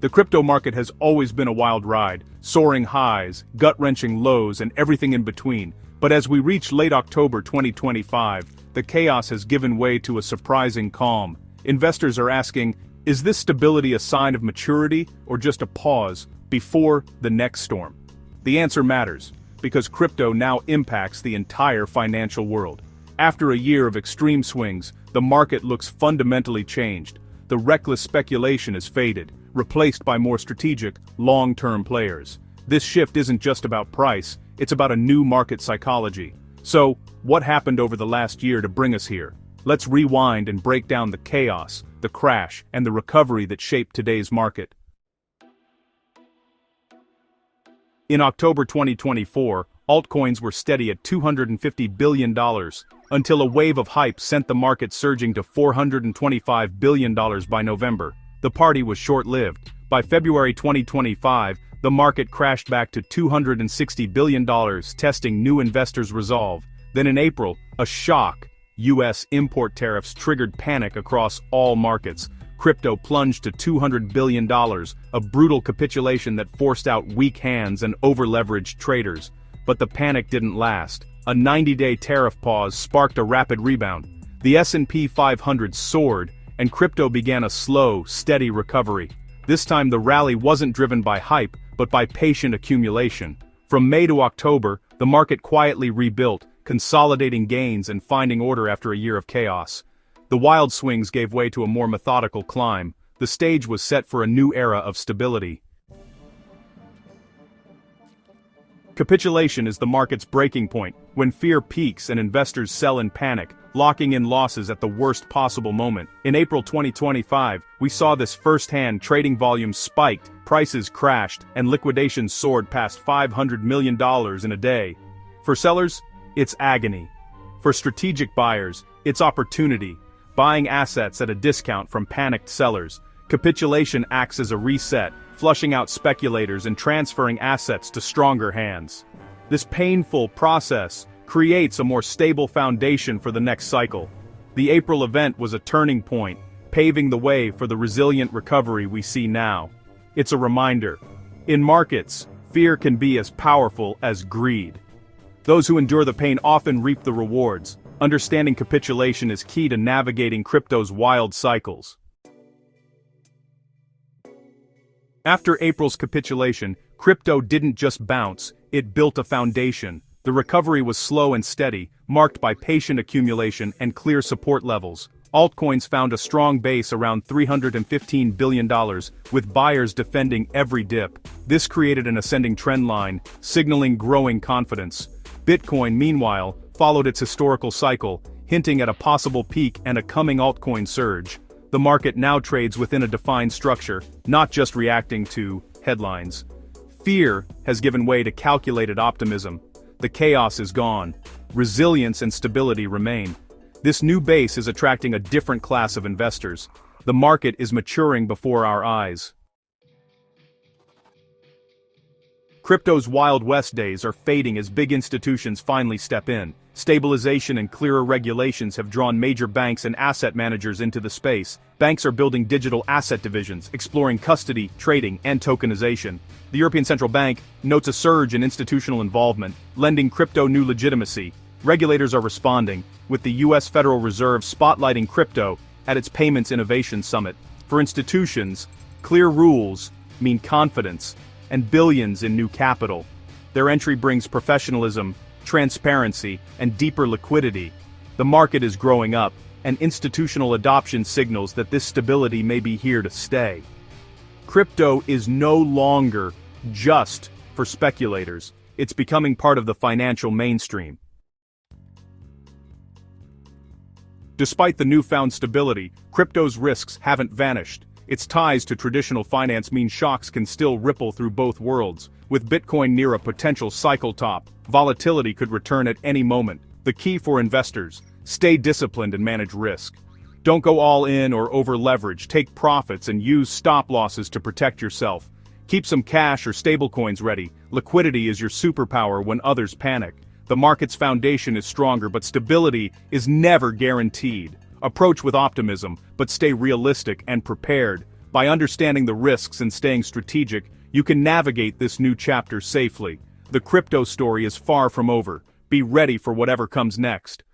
The crypto market has always been a wild ride, soaring highs, gut-wrenching lows, and everything in between. But as we reach late October 2025, the chaos has given way to a surprising calm. Investors are asking, is this stability a sign of maturity or just a pause before the next storm? The answer matters, because crypto now impacts the entire financial world. After a year of extreme swings, the market looks fundamentally changed. The reckless speculation is faded, replaced by more strategic, long-term players. This shift isn't just about price, it's about a new market psychology. So, what happened over the last year to bring us here? Let's rewind and break down the chaos, the crash, and the recovery that shaped today's market. In October 2024, altcoins were steady at $250 billion, until a wave of hype sent the market surging to $425 billion by November. The party was short-lived. By February 2025, the market crashed back to $260 billion, testing new investors' resolve. Then in April, a shock. U.S. import tariffs triggered panic across all markets. Crypto plunged to $200 billion, a brutal capitulation that forced out weak hands and over-leveraged traders. But the panic didn't last. A 90-day tariff pause sparked a rapid rebound. The S&P 500 soared, and crypto began a slow, steady recovery. This time the rally wasn't driven by hype, but by patient accumulation. From May to October, the market quietly rebuilt, consolidating gains and finding order after a year of chaos. The wild swings gave way to a more methodical climb. The stage was set for a new era of stability. Capitulation is the market's breaking point, when fear peaks and investors sell in panic, locking in losses at the worst possible moment. In April 2025, we saw this firsthand. Trading volumes spiked, prices crashed, and liquidations soared past $500 million in a day. For sellers, it's agony. For strategic buyers, it's opportunity, buying assets at a discount from panicked sellers. Capitulation acts as a reset, flushing out speculators and transferring assets to stronger hands. This painful process creates a more stable foundation for the next cycle. The April event was a turning point, paving the way for the resilient recovery we see now. It's a reminder. In markets, fear can be as powerful as greed. Those who endure the pain often reap the rewards. Understanding capitulation is key to navigating crypto's wild cycles. After April's capitulation, crypto didn't just bounce, it built a foundation. The recovery was slow and steady, marked by patient accumulation and clear support levels. Altcoins found a strong base around $315 billion, with buyers defending every dip. This created an ascending trend line, signaling growing confidence. Bitcoin, meanwhile, followed its historical cycle, hinting at a possible peak and a coming altcoin surge. The market now trades within a defined structure, not just reacting to headlines. Fear has given way to calculated optimism. The chaos is gone. Resilience and stability remain. This new base is attracting a different class of investors. The market is maturing before our eyes. Crypto's Wild West days are fading as big institutions finally step in. Stabilization and clearer regulations have drawn major banks and asset managers into the space. Banks are building digital asset divisions, exploring custody, trading, and tokenization. The European Central Bank notes a surge in institutional involvement, lending crypto new legitimacy. Regulators are responding, with the U.S. Federal Reserve spotlighting crypto at its Payments Innovation Summit. For institutions, clear rules mean confidence and billions in new capital. Their entry brings professionalism, transparency, and deeper liquidity. The market is growing up, and institutional adoption signals that this stability may be here to stay. Crypto is no longer just for speculators. It's becoming part of the financial mainstream. Despite the newfound stability, crypto's risks haven't vanished. Its ties to traditional finance mean shocks can still ripple through both worlds. With Bitcoin near a potential cycle top, volatility could return at any moment. The key for investors: stay disciplined and manage risk. Don't go all in or over-leverage. Take profits and use stop losses to protect yourself. Keep some cash or stablecoins ready. Liquidity is your superpower when others panic. The market's foundation is stronger, but stability is never guaranteed. Approach with optimism, but stay realistic and prepared. By understanding the risks and staying strategic, you can navigate this new chapter safely. The crypto story is far from over. Be ready for whatever comes next.